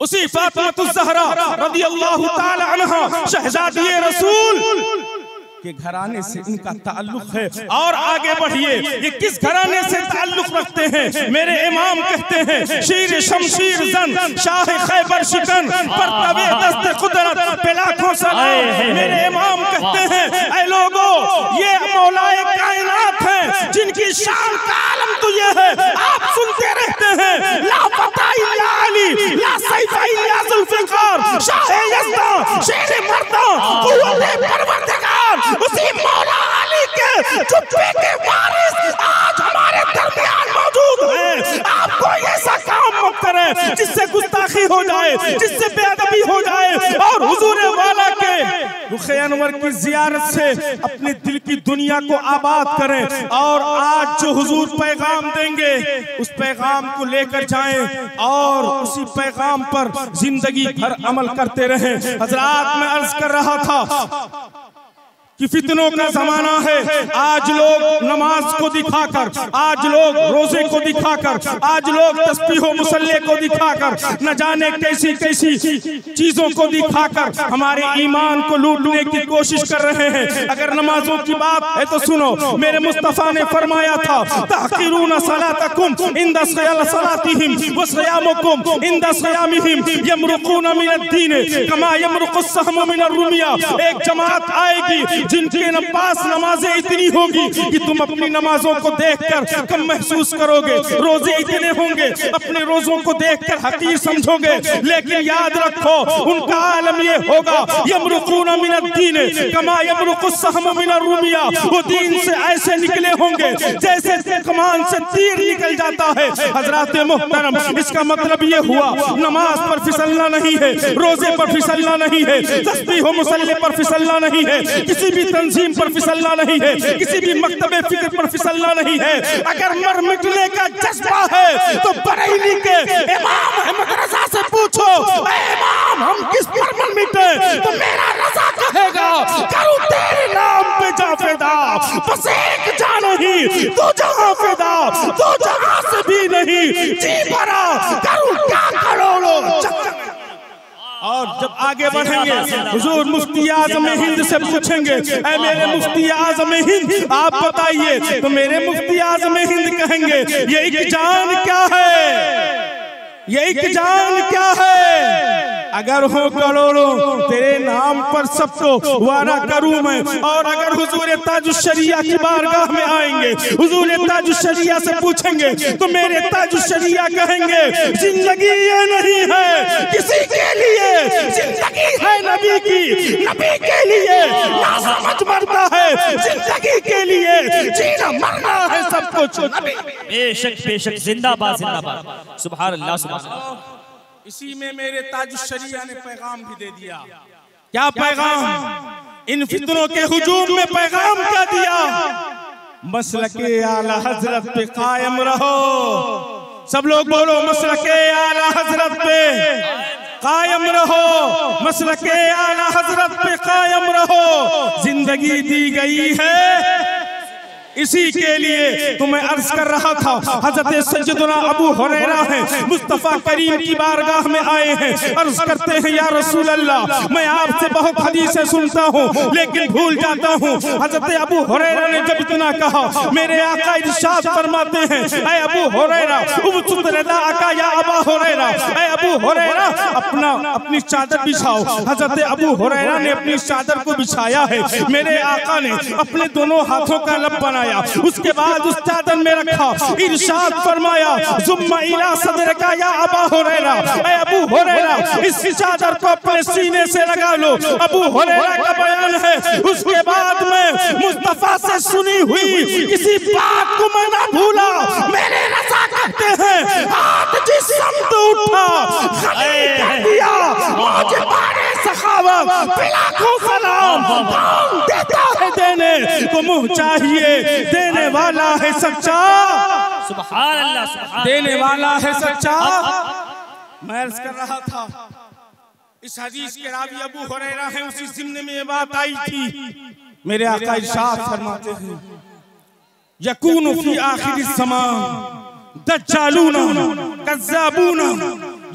उसी फातिमा ज़हरा रदियल्लाहु ताला अन्हा शहजादी रसूल के घराने से इनका ताल्लुक है। और आगे बढ़िए, ये किस घराने से ताल्लुक रखते हैं? मेरे इमाम कहते हैं शीर शमशीर जन शाह खैबर शिकन पर तवे दस्ते कुदरत पे लाखों सलाम। मेरे इमाम कहते हैं ऐ लोगो, ये मौलाए कायनात हैं जिनकी शान का आलम तो ये है, आप सुनते रहते हैं ला फता इल्ला अली ला सैफ इल्ला जुल्फिकार, शाह यज़दा शेर मर्दा कुव्वत परवरदिगार। उसी मौला अली के चुप्पे के वारिस आज हमारे दरमियान मौजूद हैं। आपको ऐसा काम मत करें जिससे गुस्ताखी हो जाए, जिससे बेअदबी हो जाए, और हुजूर वाला के रुखे अनवर की ज़ियारत से अपने दिल की दुनिया को आबाद करें। और आज जो हुजूर पैगाम देंगे उस पैगाम को लेकर जाएं और उसी पैगाम पर जिंदगी भर अमल करते रहें। हजरात, मैं अर्ज कर रहा था कि फितनों का जमाना है। आज लोग नमाज को दिखाकर, आज लोग रोजे को दिखाकर, आज लोग तस्बीह व मुसल्ले को दिखाकर, न जाने कैसी कैसी चीजों को दिखाकर हमारे ईमान को लूटने की कोशिश कर रहे हैं। अगर नमाजों की बात है तो सुनो, मेरे मुस्तफा ने फरमाया था तहकीरून सलातकुम इंदा सलातिहिम व सियामुकुम इंदा सियामिहिम यमरुकून मिनद्दीन कमा यमरुकुस सहमु मिनर रुमिया। एक जमात आएगी जिनके पास नमाजें इतनी होगी कि तुम अपनी नमाजों को देखकर कम महसूस करोगे, रोजे इतने होंगे अपने रोजों को देखकर हकीर समझोगे। लेकिन याद रखो, उनका आलम ये होगा यमरुकून मिनद्दीन कमा यमरुकुस सहमु मिनर रुमिया। वो दीन से ऐसे निकले होंगे जैसे कमान से तीर निकल जाता है। हजरात मोहतरम, इसका मतलब ये हुआ नमाज पर फिसलना नहीं है, रोजे पर फिसलना नहीं है, तस्बीह व मुसल्ले पर फिसलना नहीं है, किसी भी तंजीम पर फिसलना नहीं है, किसी भी मकतबे फिक्र पर फिसलना नहीं है। अगर मर मिटने का जज्बा है तो बरेली के इमाम अहमद रजा से पूछो, इमाम हम किस पर मर मिटे? तो मेरा रजा कहेगा करूं तेरे नाम पे जा फिदा, बस एक जान नहीं दो जहां फिदा, दो जहां से भी नहीं जी भरा करूं क्या करोड़ों। और जब आगे बढ़ेंगे हुजूर मुफ्ती आज़म हिंद से पूछेंगे ऐ मेरे मुफ्ती आज़म हिंद आप बताइए, तो मेरे मुफ्ती आज़म हिंद कहेंगे ये एक जान क्या है, यही कि जान क्या है, अगर हो करोड़ों तेरे नाम पर सबको वादा करूं मैं। और अगर हुजूर ताजुश्शरिया की बारगाह में आएंगे, हुजूर ताजुश्शरिया से पूछेंगे तो मेरे ताजुश्शरिया कहेंगे जिंदगी ये नहीं है किसी के लिए, जिंदगी है नबी की, नबी के लिए ना समझ मरता है, जिंदगी के लिए जीना मरना है सब कुछ नबी। बेशक बेशक, जिंदाबाद जिंदाबाद, सुभान अल्लाह सुभान अल्लाह। इसी में मेरे ताजुश्शरिया ने पैगाम भी दे दिया। क्या पैगाम? इन फितनों के हुजूम में पैगाम क्या दिया? मसलके आला हजरत पे कायम रहो। सब लोग बोलो, मसलके आला हजरत पे कायम रहो, मसलके आला हजरत पे कायम रहो। जिंदगी दी गई है इसी के लिए। तो मैं अर्ज कर रहा था, हजरत सैयदना अबू हुरैरा है, मुस्तफा करीम की बारगाह में आए हैं, अर्ज करते हैं या रसूल अल्लाह, मैं आपसे बहुत हदीसें सुनता हूँ लेकिन भूल जाता हूँ। हजरत अबू हुरैरा ने जब इतना कहा, मेरे आका इरशाद फरमाते हैं, ऐ अबू हुरैरा उबसुत रज़ाअका या अबा हुरैरा, ऐ अबू हुरैरा अपनी चादर बिछाओ। हजरत अबू हुरैरा ने अपनी चादर को बिछाया है, मेरे आका ने अपने दोनों हाथों का लब बनाया, उसके बाद उस चादर में रखा, इरशाद फरमाया जुम्मा इला सदरका या अबा हुरैरा, ऐ अबू हुरैरा इस चादर को अपने सीने से लगा लो। अबू हुरैरा का बयान है, उसके बाद में मुस्तफा से सुनी हुई किसी बात को मैं ना भूला। मेरे रज़ा कहते हैं हाथ जिस समत उठा दिया मुझे बारे सखावत लाखों सलाम देता है, देने को मुँह चाहिए, देने वाला है सच्चा, सुभान अल्लाह सुभान, देने वाला है सच्चा। मैं अर्ज कर रहा था, इस हदीस के रावी अबू हुरैरा है, उसी ज़िम्ने में ये बात आई थी। मेरे आका इरशाद फरमाते हैं, यकूनु फी आखिर ज़मान दज्जालूना कज़्ज़ाबूना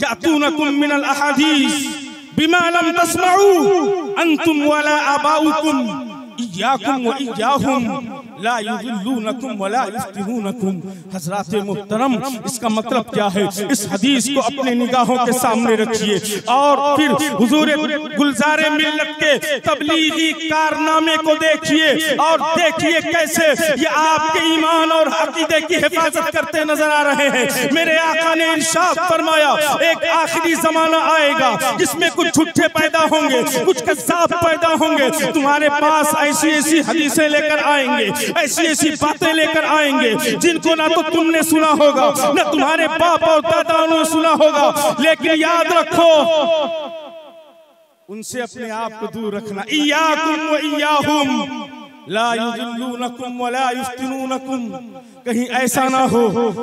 यातूनकुम मिनल अहादीस बिमा लम तस्मऊ अंतुम वला आबाउकुम इय्याकुम व इय्याहुम ला युज़िल्लूनकुम वला युफ्तिनूनकुम। हज़रात मोहतरम, इसका मतलब क्या है? इस हदीस को अपने निगाहों के सामने रखिए और फिर हुजूर गुलज़ारे मिल्लत के तबलीगी कारनामे को देखिए और देखिए कैसे ये आपके ईमान और अकीदे की हिफाजत करते नजर आ रहे हैं। मेरे आका ने इरशाद फरमाया, एक आखिरी जमाना आएगा जिसमें कुछ झूठे पैदा होंगे, कुछ कज़्ज़ाब पैदा होंगे, तुम्हारे पास ऐसी ऐसी हदीसें लेकर आएंगे, ऐसी ऐसी बातें लेकर आएंगे जिनको ना तो तुमने सुना होगा, ना तुम्हारे बाप और दादाओं ने सुना होगा। लेकिन याद रखो, उनसे अपने आप को दूर रखना। इय्याकुम व इय्याहुम ला युज़िल्लूनकुम वला युफ्तिनूनकुम। कहीं ऐसा ना हो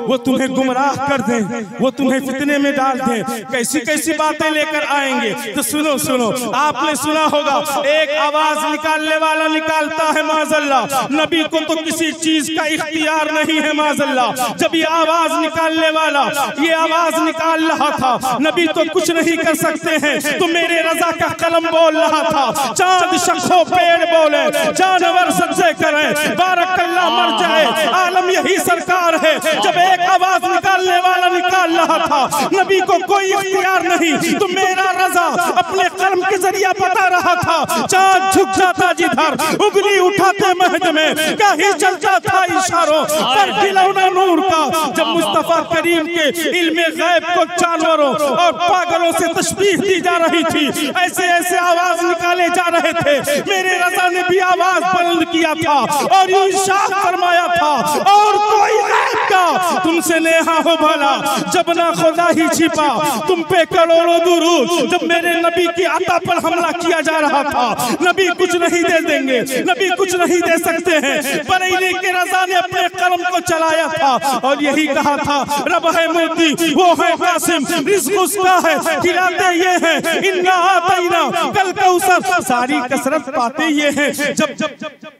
वो तुम्हें गुमराह कर दें, वो तुम्हें फितने में डाल दें। कैसी कैसी बातें लेकर आएंगे तो सुनो सुनो, आपने सुना होगा एक आवाज निकालने वाला निकालता है माज़अल्लाह, नबी को तो किसी चीज का इख्तियार नहीं है माज़अल्लाह। जब ये आवाज निकालने वाला ये आवाज निकाल रहा था, नबी तो कुछ नहीं कर सकते हैं, तो मेरे रज़ा का कलम बोल रहा था, चांद शखो पेड़ बोले, जानवर सज्जे करें, बारकल्लाह मर जाए, आलम यही सरकार है। जब एक आवाज निकालने वाला निकाल रहा था, नबी को कोई इख्तियार नहीं, तो मेरा रज़ा अपने कलम के जरिए बता रहा था, चांद झुक जाता जिधर, उंगली उठाते महद में, क्या ही चलता था इशारों पर खिलौना नूर का। जब मुस्तफा करीम के इल्मे गैब को जानवरों और पागलों से तशबीह दी जा रही थी, ऐसे ऐसे आवाज निकाले जा रहे थे, मेरे रज़ा ने भी आवाज बुलंद किया था और इरशाद फरमाया था, और कोई गैब का तुमसे नेहा हो भला, जब ना खुदा ही छिपा तुम पे करोड़ों दुरूद। जब मेरे नबी की अता पर हमला किया जा रहा था, नबी कुछ नहीं दे देंगे, नबी कुछ नहीं दे सकते हैं, बरेली के रज़ा ने अपने कलम को चलाया था और यही कहा था, रब है मोती वो है कासिम, रिज़्क़ उसका है, खिलाते ये हैं, इन्ना आतैना कल कौसर, सारी कसरत पाते ये हैं। जब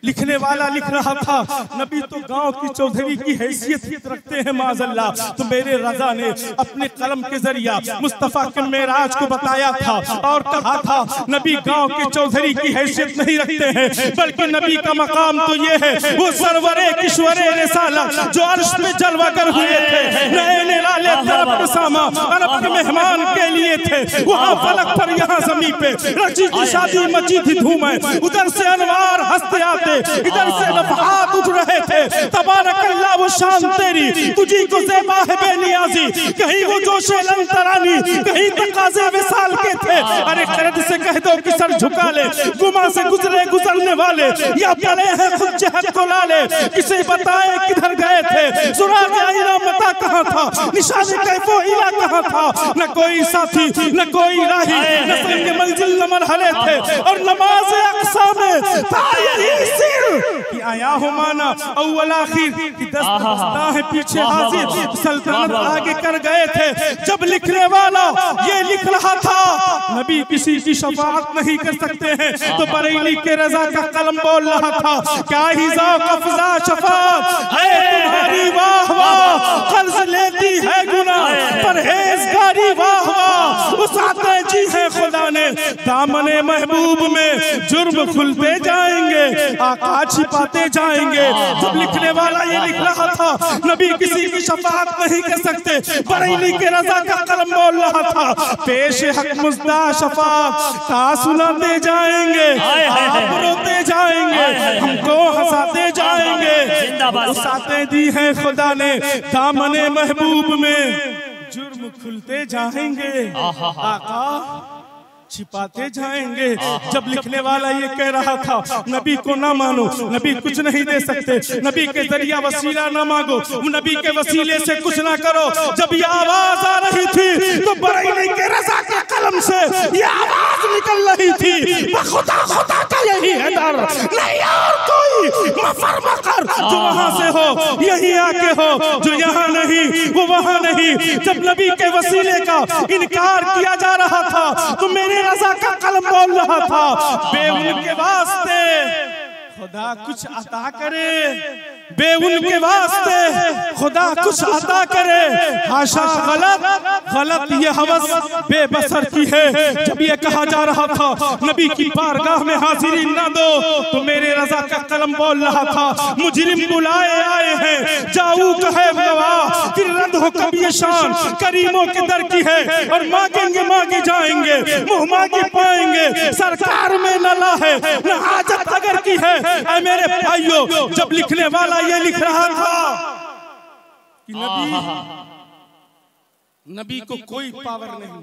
लिखने वाला लिख रहा था, नबी तो गांव की चौधरी की हैसियत रखते हैं माज़ल्ला। तो मेरे रजा ने अपने कलम के जरिया मुस्तफा के मेराज को बताया था और कहा था नबी गांव के चौधरी की हैसियत नहीं रखते हैं, बल्कि नबी का मकाम तो ये है वो सरवरे किश्वरे रिसालत जो अर्श पे जलवागर हुए थे, नए निराले तरफ सामा और अपने मेहमान के लिए थे। वहाँ फलक पर यहाँ ज़मीन पे रची की शादी मची थी धूम है, उधर से अनवार हंसते आते, इधर से नफ़हात उठ रहे थे। तबारक अल्लाह वो शान तेरी, तुझी को ज़ेबा है बेनियाज़ी, कहीं वो जोशे लंतरानी, कहीं तकाज़े विसाल के थे। अरे खरद से कह दो कि सर झुका ले, गुमा से गुजरे गुजरने वाले, या पड़े हैं खुद जहत को लाले, किसे बताए किधर गए थे, सुराग आईना मता कहाँ था, निशाने कैफो इला कहाँ था, न कोई साथी न कोई राही, न संग मंजिल न मरहले थे, और नमाज अक़सा में था यही सिर कि आया हो माना अव्वल आखिर की दस्ता है पीछे हाजिर, सल्तनत आगे कर गए थे। जब लिखने वाला ये लिख रहा था नबी किसी की शफाअत नहीं कर सकते हैं, तो बरेली के रजा का कलम बोल रहा था क्या ही ज़ौक़-ए-फ़ज़ा शफाअत है तुम्हारी वाह वाह, कर्ज लेती है गुनाह परहेज़गारी वाह वाह, उसाते जी है खुदा ने दामने महबूब में जुर्म खुलते जाएंगे आका छिपाते जाएंगे। जब लिखने वाला ये लिख रहा था नबी किसी की शफाअत नहीं कर सकते, बरेली के रजा का कलम बोल रहा था पेश हक मुज़दा शफाअत का सुनाते जाएंगे, आप रोते जाएंगे, हमको हंसाते जाएंगे, उसाते दी है खुदा ने दामने महबूब में जुर्म खुलते जाएंगे आका छिपाते जाएंगे। जब लिखने वाला ये कह रहा था नबी को ना मानो, नबी कुछ नहीं दे सकते, नबी के जरिया वसीला ना मांगो, नबी के वसीले से कुछ ना करो, जब ये आवाज आ रही थी तो बरेली के रजा के कलम से ये आवाज निकल रही थी खुदा खुदा का यही है डर, नहीं और कोई मफर मकर, जो वहां से हो यही आके हो, जो यहाँ नहीं वो वहां नहीं। जब नबी के वसीले का इनकार किया जा रहा था तो मेरे रजा का कलम बोल रहा था बेउन के वास्ते खुदा कुछ अता करे, बेउन के वास्ते खुदा कुछ अता करे, हाशा गलत ये हवस बेबसर की है। जब ये कहा जा रहा था नबी की बारगाह में हाजिरी ना दो तो मेरे रजा का कलम बोल रहा था मुजरिम बुलाए आए हैं जाऊ कहे गवाह, फिर रद्द हो कब ये शान करीमों के दर की है, और मांगेंगे मांगे जाएंगे मुँह मांगे पाएंगे, सरकार में न ला है न हाजत अगर की है। ऐ मेरे भाइयों जब लिखने वाला ये लिख रहा था कि नबी को कोई पावर नहीं,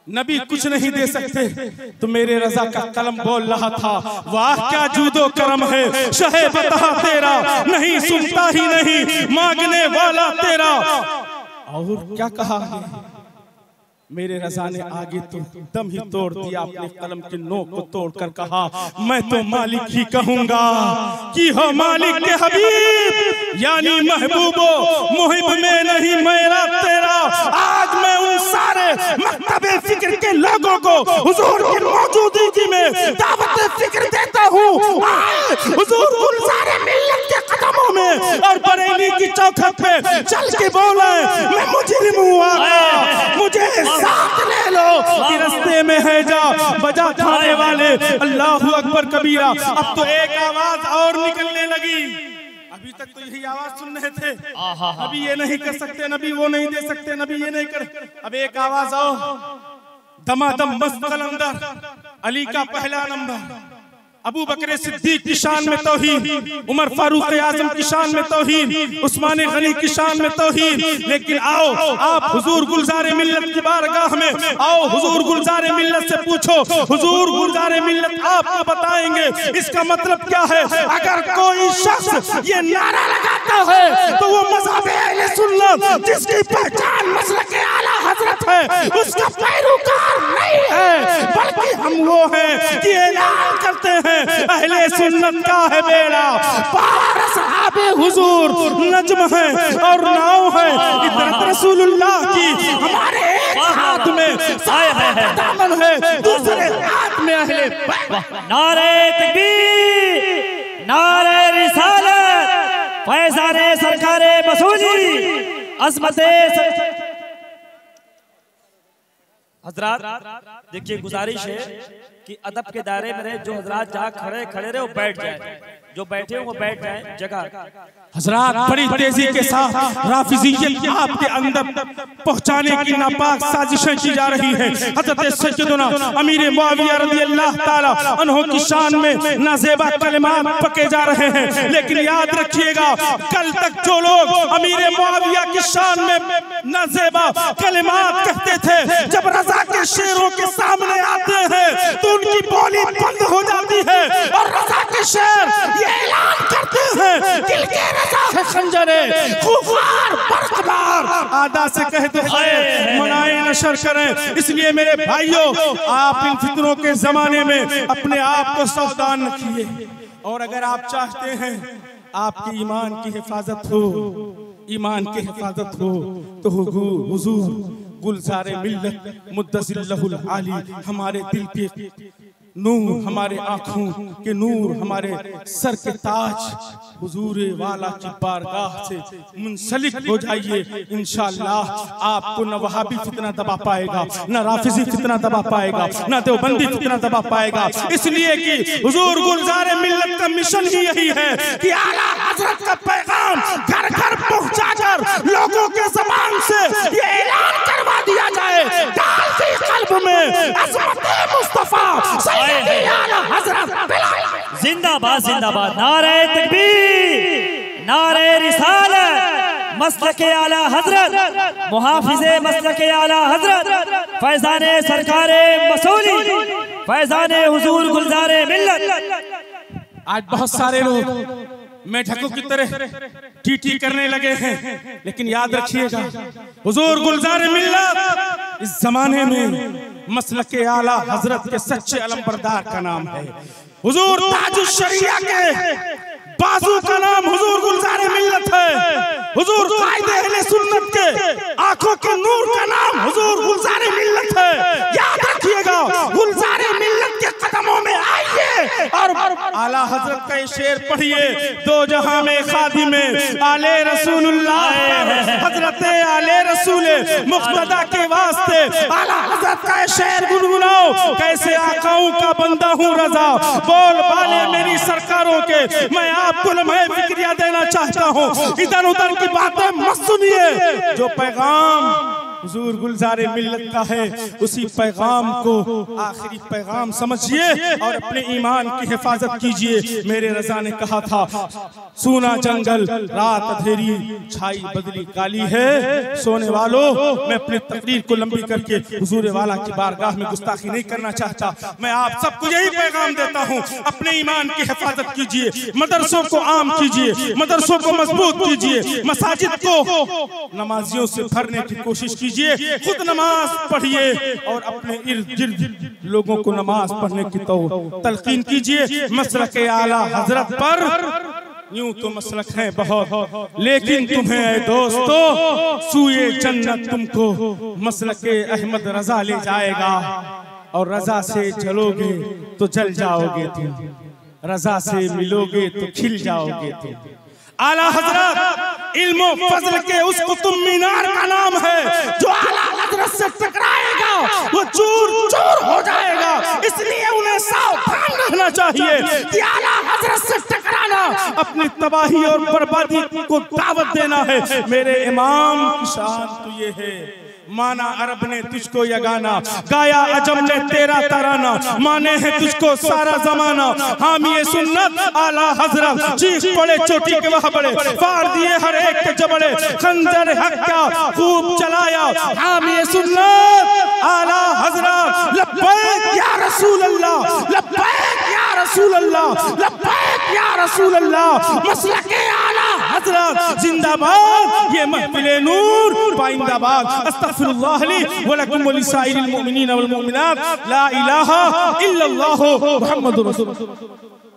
नबी कुछ नहीं दे सकते, तो मेरे रजा का कलम बोल रहा था वाह क्या जूदो करम है शहे बता तेरा, नहीं सुनता ही नहीं मांगने वाला तेरा। और क्या कहा मेरे रजा ने आगे तो दम ही तोड़ दिया, अपने कलम के नोक को तोड़कर कहा मैं तो मालिक ही कहूंगा कि हो मालिक के हबीब यानी महबूबो, मुहिब में नहीं मेरा तेरा। आज मैं उन सारे मकतबे फिक्र के लोगों को हुजूर की मौजूदगी में दावत फिक्र देता हूँ, हुजूर उन सारे मिल्लत के कदमों में और बरेली की चौखट पे चल के बोला मैं मुजरिम हुआ, मुझे साथ ले लो कि रास्ते में है जा बजा खाने वाले अल्लाहु अकबर कबीरा। अब तो एक आवाज और निकलने लगी, अभी तक तो यही आवाज सुन रहे थे, अभी ये नहीं कर सकते, नबी वो नहीं दे सकते, नबी ये नहीं कर, अब एक आवाज आओ दमादम मस्त कलंदर अली का पहला नंबर, अबू बकर सिद्दीक की शान में तौहीद, उमर फारूक आजम की शान में तौहीद, उस्मान गनी की शान में तौहीद। लेकिन आओ आप हुजूर गुलजार मिल्लत की बारगाह में आओ, हुजूर गुलजार मिल्लत से पूछो, हुजूर गुलजार मिल्लत आपको बताएंगे इसका मतलब क्या है। अगर कोई शख्स ये नारा लगाता है तो वो मज़हब अहले सुन्नत जिसकी पहचान मसलक आला हजरत है उसका पैरोकार नहीं है, बल्कि हम वो हैं कि ऐलान करते हैं अहले सुन्नत का है बेड़ा पार सहाबे हुजूर नज्म है और नाव है, इतरत रसूलुल्लाह की हमारे एक हाथ में दामन है, दूसरे हाथ में अहले नारे तकबीर नारे रिसालत फैज़ाने सरकारे बसूजी अज़मत हजरात देखिए, गुजारिश है कि अदब के दायरे में रहे। जो हजरात जहाँ खड़े रहे वो बैठ जाए, जो बैठे हो वो बैठ जाए जगह। हजरात बड़ी तेजी के साथ राफिजियत आपके अंदर पहुंचाने की नापाक साजिशें की जा रही हैं। हज़रत सैयदना अमीर मुआविया रज़ियल्लाहु ताला अन्हु की शान में नाज़ेबा कलिमात पके जा रहे हैं। लेकिन याद रखिएगा, कल तक जो लोग अमीर मुआविया की शान में नाज़ेबा कलिमात कहते थे, जब रज़ा के शेरों के सामने आते हैं तो उनकी बोली बंद हो जाती है और रज़ा के शेर ये ऐलान करते हैं, दिल के रज़ा है खंजरे खुफार बरकबार, आदा से कहते हैं मनाए नशर करें। इसलिए मेरे भाइयों, आप इन फितनों के जमाने में अपने आप को सावधान रखिए। और अगर आप चाहते हैं आपके ईमान की हिफाजत हो, ईमान की हिफाजत हो, तो हुजूर गुलज़ारे मिल्लत मुद्दसिल्लहुल आली हमारे दिल के नूर, हमारे आँखों के नूर, हमारे सर के ताज हुजूर वाला की बारगाह से मुंसलिक हो जाइए। इंशाअल्लाह आपको न वहाबी फितना दबा पाएगा, न राफिजी फितना दबा पाएगा, न देवबंदी फितना दबा पाएगा। इसलिए कि हुजूर गुलज़ारे मिल्लत का मिशन ही यही है कि आला हज़रत का पैगाम घर घर पहुंचाकर लोगों के ज़बान से ये ऐलान करवा दिया जाए, डाल दी क़ल्ब में अज़मत मुस्तफ़ा सैयदी आला हज़रत। जिंदाबाद जिंदाबाद, नारे तकबीर, नारे रिसालत, मसलके आला हजरत, मुहाफिज़े मसलके आला हजरत, फैज़ाने सरकारे मसूली, फैज़ाने हुजूर गुलज़ारे मिल्लत। आज बहुत सारे लोग मेढकों की तरह टीटी करने लगे हैं, लेकिन याद रखिएगा हुजूर गुलज़ारे मिल्लत इस जमाने में मसलके आला हजरत के सच्चे अलमबरदार का नाम है। हुजूर ताजुश शरिया के बाजू का नाम हुजूर गुलज़ारे मिल्लत है। हुजूर कायदे अहले सुन्नत के आंखों के नूर का नाम हुजूर गुलज़ारे मिल्लत है। याद रखिएगा, गुलज़ारे मिल्लत के कदमों में आइए और आला हजरत का शेर पढ़िए, दो जहां में खादिम आले रसूलुल्लाह, हजरत आले रसूल मुक्तदा के वास्ते आला हजरत का शेर गुनगुनाओ। कैसे आकाओं का बंदा हूँ रजा, बोल बाले मेरी सरकारों के, मैं आपको लम्हे फिक्रिया देना चाहता हूँ। इधर उधर की बातें मत सुनिए, जो पैगाम हुजूर गुलज़ारे मिल्लत का है उसी पैगाम को आखिरी पैगाम समझिए और अपने ईमान की हिफाजत कीजिए। मेरे रज़ा ने कहा था, सूना जंगल रात अंधेरी छाई बदली काली है, सोने वालों मैं अपनी तकरीर को लंबी करके हुजूर वाला की बारगाह में गुस्ताखी नहीं करना चाहता। मैं आप सबको यही पैगाम देता हूँ, अपने ईमान की हिफाजत कीजिए, मदरसों को आम कीजिए, मदरसों को मजबूत कीजिए, मसाजिद को नमाजियों से भरने की कोशिश कीजिए, खुद नमाज पढ़िए और अपने इर्द गिर्द लोगों को नमाज पढ़ने की तलकीन कीजिए। मसलके आला हजरत पर यूं तो मसलक है बहुत, लेकिन तुम्हें ऐ दोस्तों सूए जन्नत तुमको मसलके अहमद रजा ले जाएगा, और रजा से चलोगे तो जल जाओगे तुम, रजा से मिलोगे तो खिल जाओगे तुम। आला हजरत इल्म फजल के उस कुतुब मीनार का नाम है, जो आला हजरत से टकराएगा वो चूर चूर हो जाएगा। इसलिए उन्हें सावधान रहना चाहिए कि आला हजरत से टकराना अपनी तबाही और बर्बादी को दावत देना है। मेरे इमाम की शान तो ये है, माना अरब ने तुझको यगाना, गाया अजम ने तेरा तराना, माने है तुझको सारा जमाना। हामी सुन्नत आला हजरत चीख पड़े चोटी के वह बड़े, फाड़ दिए हर एक के जबड़े, खंजर हक का खूब चलाया। हामी सुन्नत आला हजरत लब्बैक या रसूल अल्लाह, लब्बैक या रसूल अल्लाह, लब्बैक या रसूल अल्लाह। मसलके आला हजरत जिंदाबाद, ये महफिल नूर पाइंदाबाद। अस्तगफिरुल्लाह ली व लकुम व लिसाइरिल मुमिनीन वल मुमिनात, ला इलाहा इल्लल्लाहु मुहम्मदुर रसूलुल्लाह।